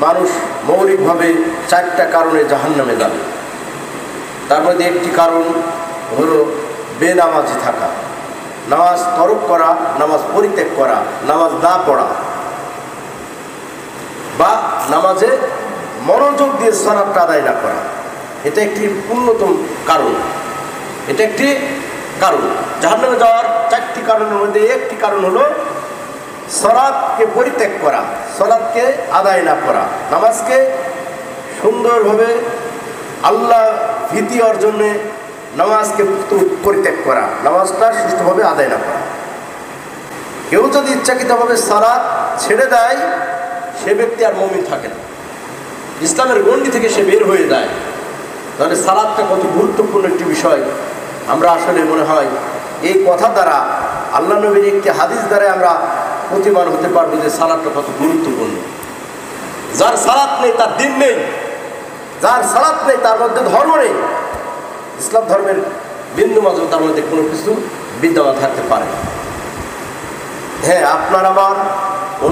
মানুষ মৌলিকভাবে 4টা কারণে জাহান্নামে যাবে। তার মধ্যে একটি কারণ হলো বেনামাজি থাকা, নামাজ তরক করা, নামাজ পরিত্যাগ করা, নামাজ না পড়া, বা নামাজে মনোযোগ দিয়ে সালাতটা আদায় না করা। এটা একটি অন্যতম কারণ। এটা একটি কারণ। জাহান্নামে যাওয়ার 4টি কারণের মধ্যে একটি কারণ হলো সালাতকে পরিত্যাগ করা, সালাতকে আদায় না করা, নামাজকে সুন্দরভাবে আল্লাহ ভীতি অর্জনে নামাজকে পরিত্যাগ করা, নামাজটা সুষ্ঠুভাবে আদায় না করা। কেউ যদি ইচ্ছাকৃতভাবে সালাত ছেড়ে দেয়, সে ব্যক্তি আর মুমিন থাকে না, ইসলামের গণ্ডি থেকে সে বের হয়ে যায়। তাহলে সালাতটা কত গুরুত্বপূর্ণ একটি বিষয় আমরা আসলে মনে হয় এই কথা দ্বারা, আল্লাহ নবীর একটি হাদিস দ্বারা আমরা প্রতিমান হতে পারবো যে সালাতটা কত গুরুত্বপূর্ণ। যার সালাত নেই তার দিন নেই, যার সালাত নেই তার মধ্যে ধর্ম নেই। ইসলাম ধর্মের বিন্দু মাত্র তার মধ্যে কোনো কিছু বিদ্যমান থাকতে পারে। হ্যাঁ, আপনার আমার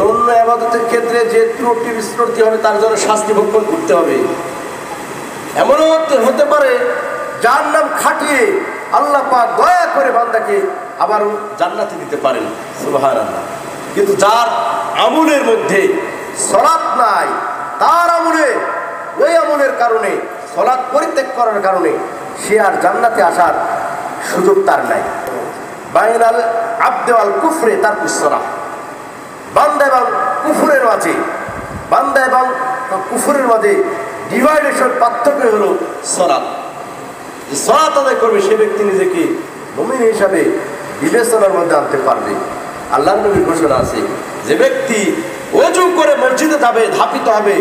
অন্য ইবাদতের ক্ষেত্রে যে ত্রুটি বিস্মৃতি হবে তার জন্য শাস্তি ভক্ষণ করতে হবে। এমনও হতে পারে যার নাম খাটিয়ে আল্লাহ পাক দয়া করে বান্দাকে আবারও জান্নাতে দিতে পারেন, সুবহানাল্লাহ। কিন্তু যার আমলের মধ্যে সালাত নাই, তার আমলে, ওই আমলের কারণে, সালাত পরিত্যাগ করার কারণে সে আর জান্নাতে আসার সুযোগ তার নাই। বাইনাল আবদে ওয়াল কুফরে তারকুস সালাহ, বান্দা এবং কুফরের মাঝে, বান্দা এবং কুফরের মাঝে ডিভাইডেশন, পার্থক্য হলো সালাত। যে সালাত আদায় করবে সে ব্যক্তি নিজেকে মুমিন হিসাবে বিবেচনার মধ্যে আনতে পারবে। আল্লাহর নবীর ঘোষণা আছে, যে ব্যক্তি ওযু করে মসজিদে যাবে, ধাপিত হবে,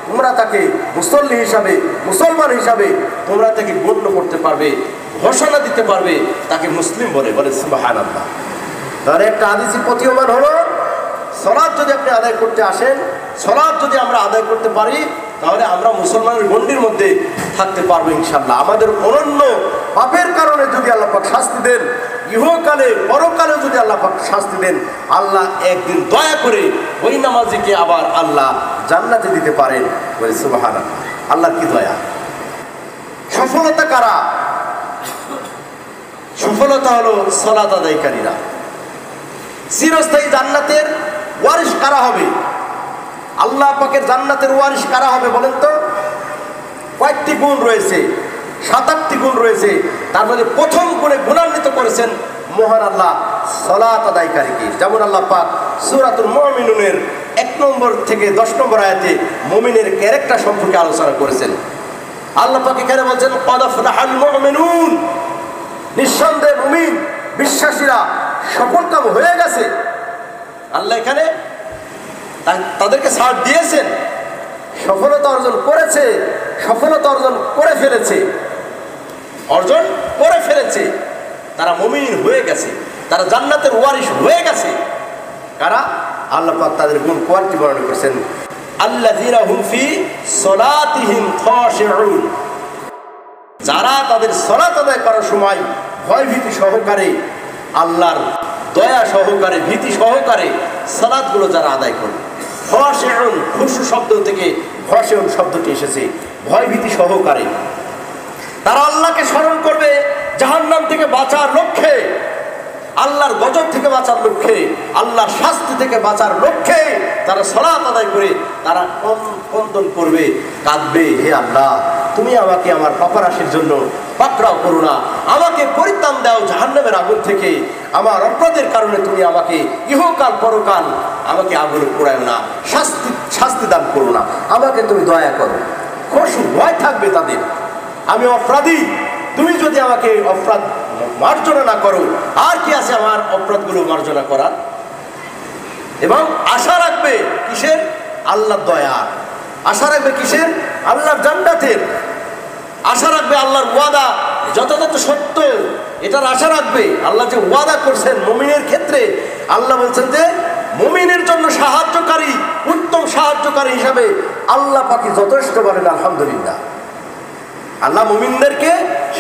তোমরা তাকে মুসল্লি হিসাবে, মুসলমান হিসাবে তোমরা তাকে গণ্য করতে পারবে, ঘোষণা দিতে পারবে, তাকে মুসলিম বলে সুবহানাল্লাহ। তাহলে একটা হাদিসই প্রতীয়মান হলো, সালাত যদি আপনি আদায় করতে আসেন, সালাত যদি আমরা আদায় করতে পারি, তাহলে আমরা মুসলমানের গণ্ডির মধ্যে থাকতে পারবো ইনশাআল্লাহ। আমাদের অনন্য পাপের কারণে যদি আল্লাহ পাক শাস্তি দেন, ইহকালে পরকালে যদি আল্লাহ পাক শাস্তি দেন, আল্লাহ একদিন দয়া করে ওই নামাজিকে আবার আল্লাহ জান্নাতে দিতে পারেন, বলে সুবহানাল্লাহ। আল্লাহর কি দয়া! সফলতা কারা? সফলতা হলো সালাত আদায়কারীরা। চিরস্থায়ী জান্নাতের ওয়ারিশ কারা হবে? আল্লাহ পাকের জান্নাতের ওয়ারিশ কারা হবে বলেন তো? কয়েকটি গুণ রয়েছে, 7-8টি গুণ রয়েছে। তার মধ্যে প্রথম গুণে গুণান্বিত করেছেন মহান আল্লাহ সালাত আদায়কারীকে। যেমন আল্লাহ পাক সূরাতুল মুমিনুনের 1 নম্বর থেকে 10 নম্বর আয়াতে মুমিনের ক্যারেক্টার সম্পর্কে আলোচনা করেছেন। আল্লাহ পাক এখানে বলছেন, ক্বাদ আফলাহাল মুমিনুন, নিঃসন্দেহে মুমিন বিশ্বাসীরা সফলকাম হয়ে গেছে। আল্লাহ এখানে তাদেরকে ছাড় দিয়েছেন, সফলতা অর্জন করেছে, সফলতা অর্জন করে ফেলেছে, অর্জন করে ফেলেছে। তারা মুমিন হয়ে গেছে, তারা জান্নাতের ওয়ারিশ হয়ে গেছে। কারা? আল্লাহ পাক তাদের গুণ কোয়ালিটি বর্ণনা করেছেন, আল্লাযীনা হুম ফি সালাতিহিম খাশিউন, যারা তাদের সালাত আদায় করার সময় ভয়ভীতি সহকারে, আল্লাহর দয়া সহকারে, ভীতি সহকারে সালাতগুলো যারা আদায় করে। খাশিউন, খুশু শব্দ থেকে খাশিউন শব্দটি এসেছে, ভয়ভীতি সহকারে। তারা আল্লাহকে স্মরণ করবে জাহান্নাম থেকে বাঁচার লক্ষ্যে, আল্লাহর গজব থেকে বাঁচার লক্ষ্যে, আল্লাহর শাস্তি থেকে বাঁচার লক্ষ্যে তারা সালাত আদায় করে তারা কন্দন করবে, কাঁদবে, হে আল্লাহ তুমি আমাকে আমার পাপরাশির জন্য পাকড়াও করো না, আমাকে পরিত্রাণ দাও জাহান্নামের আগুন থেকে, আমার অপরাধের কারণে তুমি আমাকে ইহকাল পরকাল আমাকে আগুনে পোড়ায় না, শাস্তি দান করো না, আমাকে তুমি দয়া করো। খুশু ভয় থাকবে তাদের, আমি অপরাধী, তুমি যদি আমাকে অপরাধ মার্জনা না করো, আর কি আছে আমার অপরাধগুলো মার্জনা করার। এবং আশা রাখবে কিসের? আল্লাহর দয়া। আশা রাখবে কিসের? আল্লাহর জান্নাতের। আশা রাখবে আল্লাহর ওয়াদা যথাযথ সত্য, এটার আশা রাখবে। আল্লাহ যে ওয়াদা করছেন মুমিনের ক্ষেত্রে, আল্লাহ বলছেন যে মুমিনের জন্য সাহায্যকারী, উত্তম সাহায্যকারী হিসাবে আল্লাহ পাকি যথেষ্ট, বলেন আলহামদুলিল্লাহ। আল্লাহ মুমিনদেরকে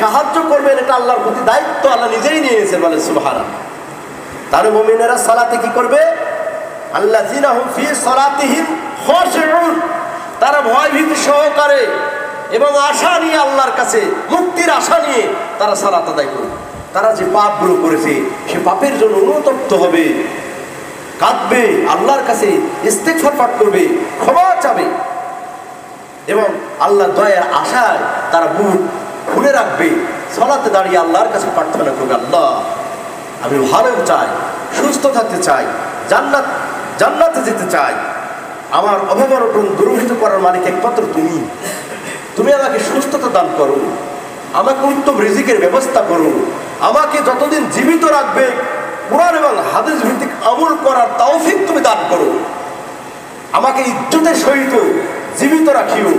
সাহায্য করবেন, এটা আল্লাহর প্রতি দায়িত্ব আল্লাহ নিজেই নিয়েছেন, বলে সুবহানাল্লাহ। তাহলে মুমিনেরা সালাতে কি করবে? আল্লাযীনা হুম ফি সালাতিহিম খাশিউন, তারা ভয় ভীতি সহকারে এবং আশা নিয়ে আল্লাহর কাছে মুক্তির আশা নিয়ে তারা সালাত আদায় করবে। তারা যে পাপগুলো করেছে সে পাপের জন্য অনুতপ্ত হবে, কাঁদবে, আল্লাহর কাছে ইস্তেগফার পাঠ করবে, ক্ষমা চাবে এবং আল্লাহ দয়ার আশায় তারা বুক খুলে রাখবে। সালাতে দাঁড়িয়ে আল্লাহর কাছে প্রার্থনা করবে, আল্লাহ আমি ভালো চাই, সুস্থ থাকতে চাই, জান্নাতে যেতে চাই। আমার অভাবনটন দুর্ভিত করার মালিক একমাত্র তুমি আমাকে সুস্থতা দান করো, আমাকে উত্তম রিজিকের ব্যবস্থা করো, আমাকে যতদিন জীবিত রাখবে কুরআন এবং হাদিস ভিত্তিক আমল করার তৌফিক তুমি দান করো, আমাকে ইজ্জতের সহিত জীবিত রাখিও,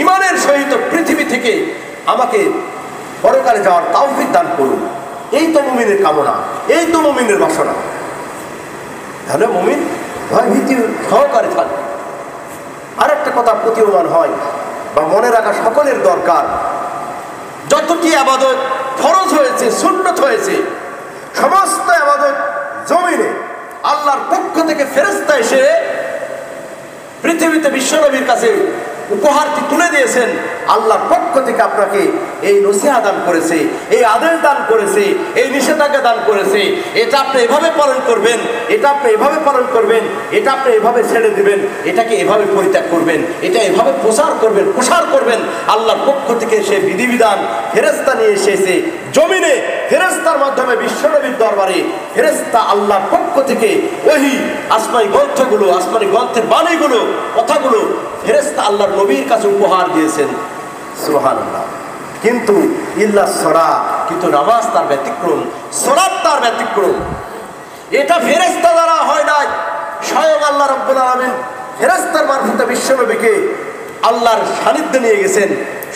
ইমানের সহিত পৃথিবী থেকে আমাকে পরকালে যাওয়ার তৌফিক দান করো। এই তো মুমিনের কামনা, এই তো মুমিনের বাসনা। তাহলে মুমিন ভয় ভীতি সহকারে থাকবে। আর একটা কথা প্রতীয়মান হয় বা মনে রাখা সকলের দরকার, যতটি ইবাদত ফরজ হয়েছে, সুন্নত হয়েছে, সমস্ত ইবাদত জমিনে আল্লাহর পক্ষ থেকে ফেরেশতা এসে পৃথিবীতে বিশ্বনবীর কাছে উপহারটি তুলে দিয়েছেন। আল্লাহর পক্ষ থেকে আপনাকে এই নসিহত দান করেছে, এই আদেশ দান করেছে, এই নিষেধাজ্ঞা দান করেছে, এটা আপনি এভাবে পালন করবেন, এটা আপনি এভাবে পালন করবেন, এটা আপনি এভাবে ছেড়ে দিবেন, এটাকে এভাবে পরিত্যাগ করবেন, এটা এভাবে প্রসার করবেন। আল্লাহর পক্ষ থেকে সে বিধিবিধান ফেরেশতা নিয়ে এসেছে জমিনে, ফেরেশতার মাধ্যমে বিশ্বনবীর দরবারে ফেরেশতা আল্লাহর পক্ষ থেকে ওহী আসমানি গ্রন্থগুলো, আসমানি গ্রন্থের বাণীগুলো, কথাগুলো ফেরেশতা আল্লাহর নবীর কাছে উপহার দিয়েছেন। সুবহানাল্লাহ। কিন্তু ইল্লা সালাত, কিন্তু নামাজ তার ব্যতিক্রম, সালাত তার ব্যতিক্রম। এটা ফেরেশতা দ্বারা হয় নাই, স্বয়ং আল্লাহ রাব্বুল আলামিন ফেরেশতার মারফতে বিশ্বনবীকে আল্লাহর সান্নিধ্যে নিয়ে গেছেন।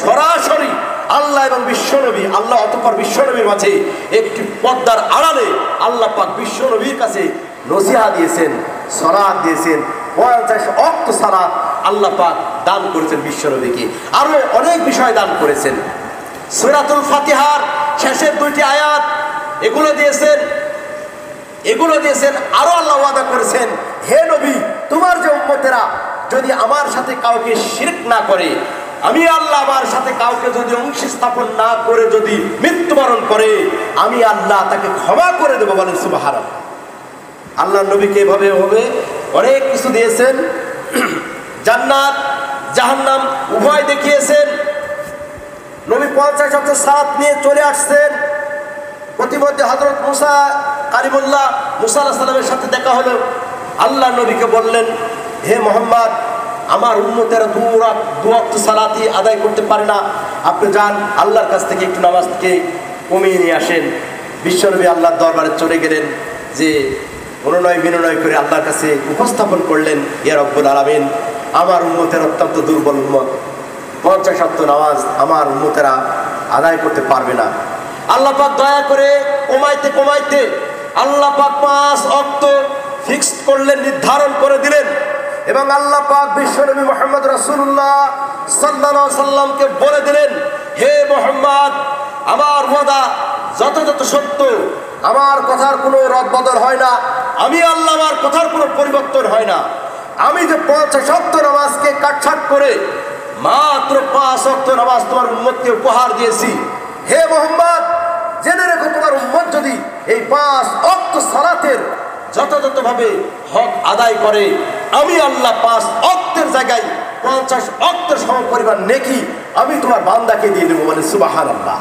সরাসরি আল্লাহ এবং বিশ্বনবী, আল্লাহ অতঃপর বিশ্বনবীর মাঝে একটি পর্দার আড়ালে আল্লাহ পাক বিশ্বনবীর কাছে নসিহত দিয়েছেন, সালাত দিয়েছেন। 50 ওয়াক্ত সালাত আল্লাহ পাক দান করেছেন বিশ্বনবীকে। আরো অনেক বিষয় দান করেছেন। সূরাতুল ফাতিহার শেষের 2টি আয়াত এগুলো দিয়েছেন। আরো আল্লাহ ওয়াদা করেছেন, হে নবী, তোমার যে উম্মতেরা যদি আমার সাথে কাউকে শিরক না করে, আমি আল্লাহ আমার সাথে কাউকে যদি অংশ স্থাপন না করে যদি মৃত্যুবরণ করে, আমি আল্লাহ তাকে ক্ষমা করে দেবো। বলেন সুবহানাল্লাহ। আল্লাহ নবীকে এভাবে অনেক কিছু দিয়েছেন, জান্নাত জাহান্নাম উভয় দেখিয়েছেন। নবী 50 ওয়াক্ত সালাত নিয়ে চলে আসছেন। প্রতিমধ্যে হযরত মুসা কালিমুল্লাহ মুসা আলাইহিস সালামের সাথে দেখা হলো। আল্লাহ নবীকে বললেন, হে মুহাম্মদ, আমার উম্মতেরা দু ওয়াক্ত সালাতই আদায় করতে পারে না, আপনি যান আল্লাহর কাছ থেকে একটু নামাজকে কমিয়ে নিয়ে আসেন। বিশ্বনবী আল্লাহর দরবারে চলে গেলেন, যে অনুনয় বিনয় করে আল্লাহর কাছে উপস্থাপন করলেন, ইয়া রব্বুল আলামিন, আমার উম্মতের অত্যন্ত দুর্বল উম্মত, 50 ওয়াক্ত নামাজ আমার উম্মতেরা আদায় করতে পারবে না। আল্লাহ পাক দয়া করে কমাইতে আল্লাহ পাক 5 ওয়াক্ত ফিক্সড করলেন, নির্ধারণ করে দিলেন। এবং আল্লাহ পাক বিশ্বনবী মুহাম্মদ রাসূলুল্লাহ সাল্লাল্লাহু আলাইহি সাল্লামকে বলে দিলেন, হে মুহাম্মদ, আমার ওয়াদা যথাযথ সত্য, আমার কথার কোনো রদবদল হয় না, আমি আল্লাহ আমার কথার কোনো পরিবর্তন হয় না। আমি যে 50 ওয়াক্ত নামাজকে কাটছাট করে মাত্র 5 ওয়াক্ত নামাজ তোমার উম্মতকে উপহার দিয়েছি। হে মুহাম্মদ, জেনে রেখো, তোমার উম্মত যদি এই 5 ওয়াক্ত সালাতের যথাযথভাবে হক আদায় করে, আমি আল্লাহ 5 ওয়াক্তের জায়গায় 50 ওয়াক্তের সমপরিমাণ নেকি আমি তোমার বান্দাকে দিয়ে দেবো। বলে সুবহানাল্লাহ।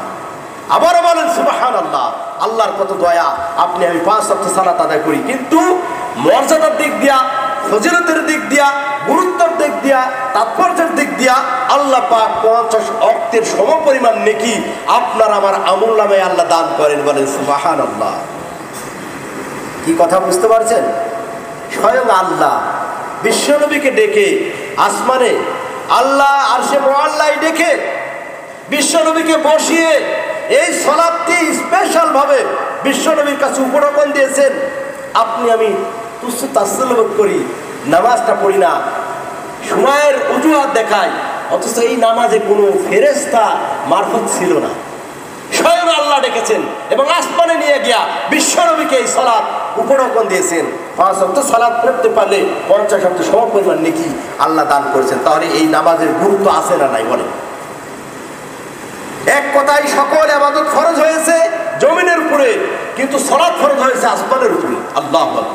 আবারও বলেন সুবহানাল্লাহ। আল্লাহর কত দয়া, আপনি আমি 5 ওয়াক্ত সালাত আদায় করি, কিন্তু মর্যাদার দিক দিয়া, ফজিলতের দিক দিয়া, গুরুত্বের দিক দিয়া, তাৎপর্যের দিক দিয়া আল্লাহ পাক 50 ওয়াক্তের সমপরিমাণ নেকি আপনার আমার আমলনামায় আল্লাহ দান করেন। বলেন সুবহানাল্লাহ। কি কথা বুঝতে পারছেন? স্বয়ং আল্লাহ বিশ্বনবীকে ডেকে আসমানে, আল্লাহ আরশে মুআল্লায় ডেকে বিশ্বনবীকে বসিয়ে এই সালাতটি স্পেশাল ভাবে বিশ্বনবীর কাছে উপঢৌকন দিয়েছেন। আপনি আমি তুচ্ছ তাচ্ছিল্য বোধ করি, নামাজটা পড়ি না, সময়ের অজুহাত দেখায়, অথচ এই নামাজে কোনো ফেরেশতা মারফত ছিল না। স্বয়ং আল্লাহ ডেকেছেন এবং আসমানে নিয়ে গিয়া বিশ্বনবীকে এই সালাত উপঢৌকন দিয়েছেন। 5 ওয়াক্ত সালাত পড়তে পারলে 50 ওয়াক্ত সমপরিমাণ নেকি আল্লাহ দান করেছেন। তাহলে এই নামাজের গুরুত্ব আছে না নাই বলেন? এক কথায় সকল ইবাদত ফরজ হয়েছে জমিনের উপরে, কিন্তু সালাত ফরজ হয়েছে আসমানের উপরে। আল্লাহু আকবার।